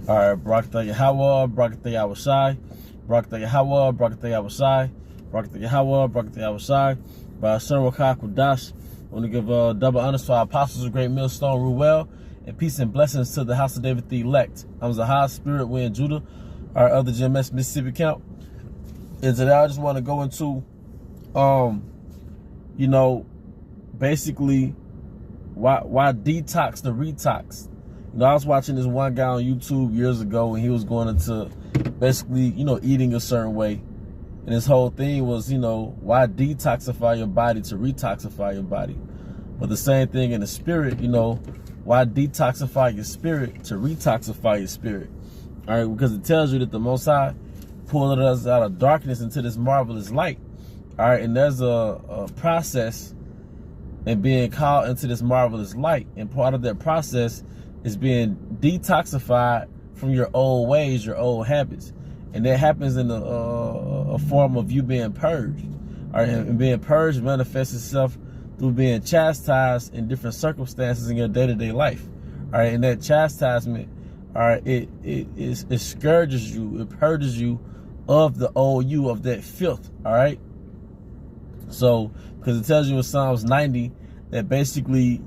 All right, Barakatah Yahweh, Barakatah Yahushai, Barakatah Yahweh, Barakatah Yahushai, Barakatah Yahweh, Barakatah Yahushai. By Hashem Rakah Kudash, I want to give double honors to our apostles of Great Millstone, Ruel, and peace and blessings to the house of David the elect. I'm Zahar Spirit, we in Judah, our other GMS Mississippi camp. And today I just want to go into, basically why detox to retox. I was watching this one guy on YouTube years ago, and he was going into basically, eating a certain way. And his whole thing was, why detoxify your body to retoxify your body? But the same thing in the spirit, why detoxify your spirit to retoxify your spirit? All right, because it tells you that the Most High pulled us out of darkness into this marvelous light. All right, and there's a process in being called into this marvelous light. And part of that process is being detoxified from your old ways, your old habits. And that happens in a form of you being purged. All right, and being purged manifests itself through being chastised in different circumstances in your day-to-day life. All right, and that chastisement, all right, it scourges you, it purges you of the old you, of that filth. All right. So, because it tells you in Psalms 90 that basically,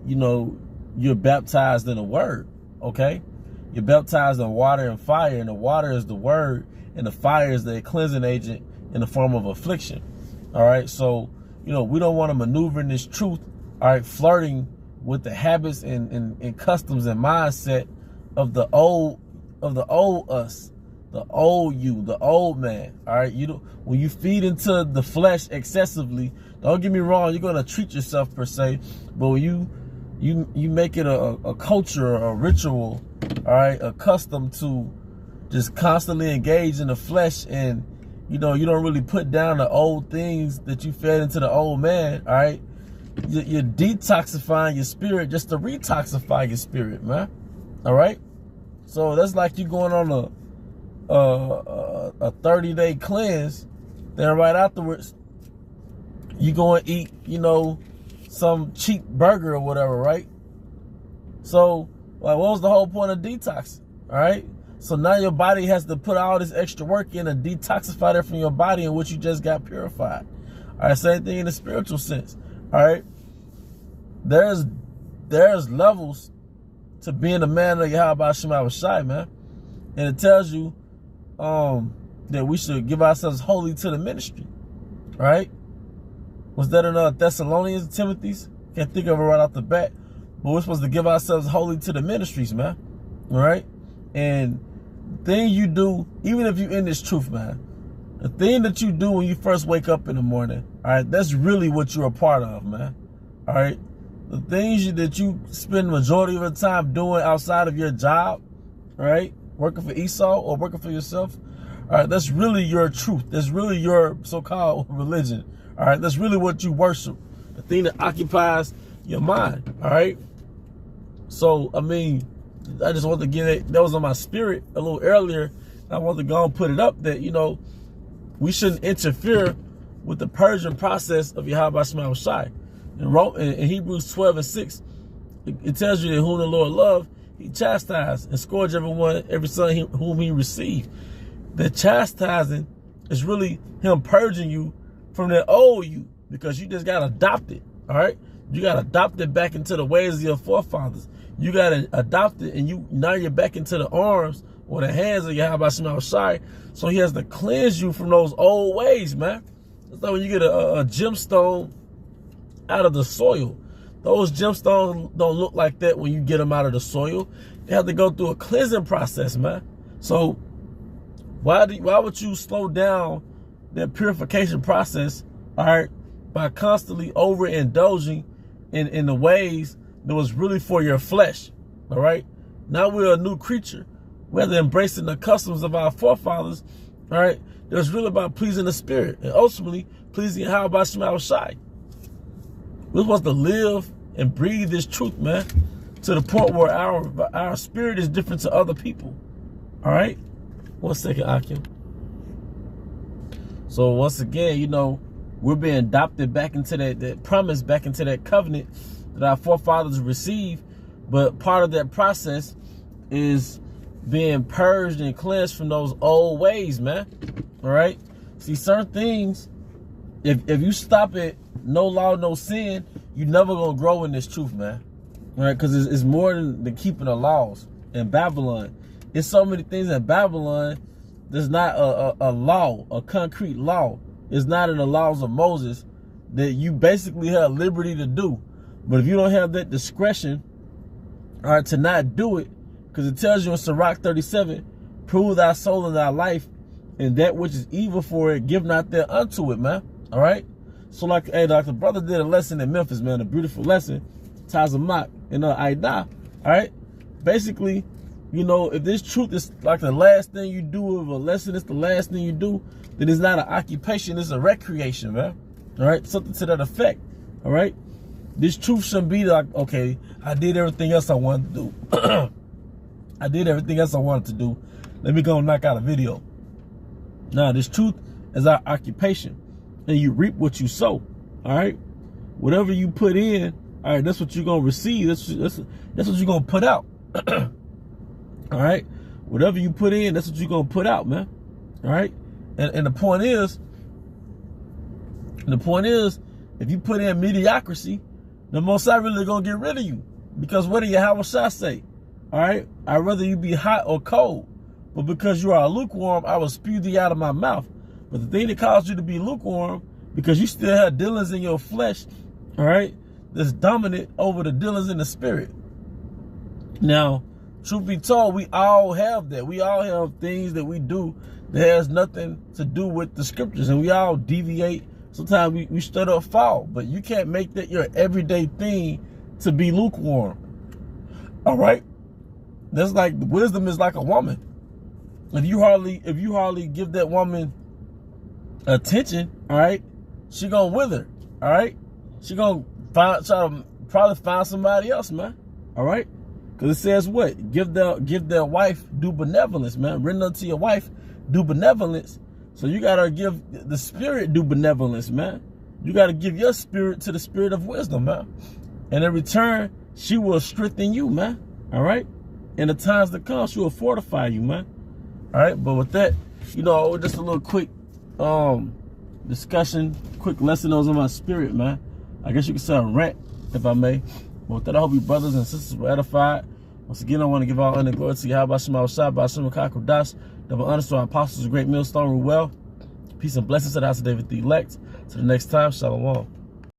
you're baptized in the word, okay? You're baptized in water and fire, and the water is the word, and the fire is the cleansing agent in the form of affliction, all right? So, we don't want to maneuver in this truth, all right, flirting with the habits and customs and mindset of the old us, the old you, the old man, all right? When you feed into the flesh excessively, don't get me wrong, you're going to treat yourself per se, but when you make it a culture, a ritual, all right, accustomed to just constantly engage in the flesh, and you don't really put down the old things that you fed into the old man, all right, you're detoxifying your spirit just to retoxify your spirit, man. All right, so that's like you going on a 30-day cleanse, then right afterwards you go and eat, some cheap burger or whatever, right? So, what was the whole point of detox? All right. So now your body has to put all this extra work in and detoxify that from your body in which you just got purified. All right. Same thing in the spiritual sense. All right. There's levels to being a man of Yahweh Shema Shai, man. And it tells you that we should give ourselves wholly to the ministry. All right. Was that in Thessalonians, Timothy's? Can't think of it right off the bat. But we're supposed to give ourselves wholly to the ministries, man. All right? And the thing you do, even if you're in this truth, man, the thing that you do when you first wake up in the morning, all right, that's really what you're a part of, man. All right? The things that you spend the majority of the time doing outside of your job, all right, working for Esau or working for yourself, all right, that's really your truth. That's really your so-called religion. All right, that's really what you worship, the thing that occupies your mind. All right. So, I mean, I just want to get it. That was on my spirit a little earlier. I want to go and put it up that, we shouldn't interfere with the purging process of Yahweh Shema Shai. In Hebrews 12:6, it tells you that whom the Lord loved, he chastised and scourged every son whom he received. The chastising is really him purging you from that old you, because you just got adopted, all right? You got adopted back into the ways of your forefathers. You got adopted, and now you're back into the arms or the hands of Yahweh Shema Shai. So he has to cleanse you from those old ways, man. It's like when you get a gemstone out of the soil. Those gemstones don't look like that when you get them out of the soil. They have to go through a cleansing process, man. So why would you slow down that purification process, all right, by constantly overindulging in the ways that was really for your flesh, all right? Now we're a new creature. Whether embracing the customs of our forefathers, all right, it was really about pleasing the spirit and ultimately pleasing Yahweh Shema Shai. We're supposed to live and breathe this truth, man, to the point where our spirit is different to other people, all right? 1 second, Akim. So once again, we're being adopted back into that promise, back into that covenant that our forefathers received. But part of that process is being purged and cleansed from those old ways, man. All right? See, certain things, if you stop at no law, no sin, you never gonna grow in this truth, man. All right? Because it's more than keeping the laws in Babylon. It's so many things in Babylon. There's not a law, a concrete law. It's not in the laws of Moses that you basically have liberty to do. But if you don't have that discretion, all right, to not do it, because it tells you in Sirach 37, prove thy soul and thy life, and that which is evil for it, give not thereunto it, man. All right? So like, hey, like the brother did a lesson in Memphis, man, a beautiful lesson, Tazamak, and Aida, all right? Basically, you know, if this truth is like the last thing you do, if a lesson is the last thing you do, then it's not an occupation, it's a recreation, man. All right? Something to that effect, all right? This truth shouldn't be like, okay, I did everything else I wanted to do. I did everything else I wanted to do. Let me go and knock out a video. Now, this truth is our occupation. And you reap what you sow, all right? Whatever you put in, all right, that's what you're going to receive. That's what you're going to put out. All right? Whatever you put in, that's what you're going to put out, man. All right? And the point is, if you put in mediocrity, the Most High really going to get rid of you. Because what did Yahweh Shah say? All right? I'd rather you be hot or cold. But because you are lukewarm, I will spew thee out of my mouth. But the thing that caused you to be lukewarm, because you still have dealings in your flesh, all right, that's dominant over the dealings in the spirit. Now, truth be told, we all have that. We all have things that we do that has nothing to do with the scriptures. And we all deviate. Sometimes we straight up fall. But you can't make that your everyday thing to be lukewarm. All right? That's like, wisdom is like a woman. If you hardly give that woman attention, all right, she gonna wither, all right? She gonna try to probably find somebody else, man, all right? Because it says what? Give their wife due benevolence, man. Render unto your wife due benevolence. So you gotta give the spirit due benevolence, man. You gotta give your spirit to the spirit of wisdom, man. And in return, she will strengthen you, man, all right? In the times to come, she will fortify you, man. All right, but with that, you know, just a little quick discussion, quick lesson that was on my spirit, man. I guess you could say a rant, if I may. But with that, I hope you brothers and sisters were edified. Once again, I want to give all honor and glory to Yahweh Shema Shah, by Shema Kakodash, double honor to our apostles, a great millstone, rule well. Peace and blessings to the house of David the elect. Till the next time, shalom.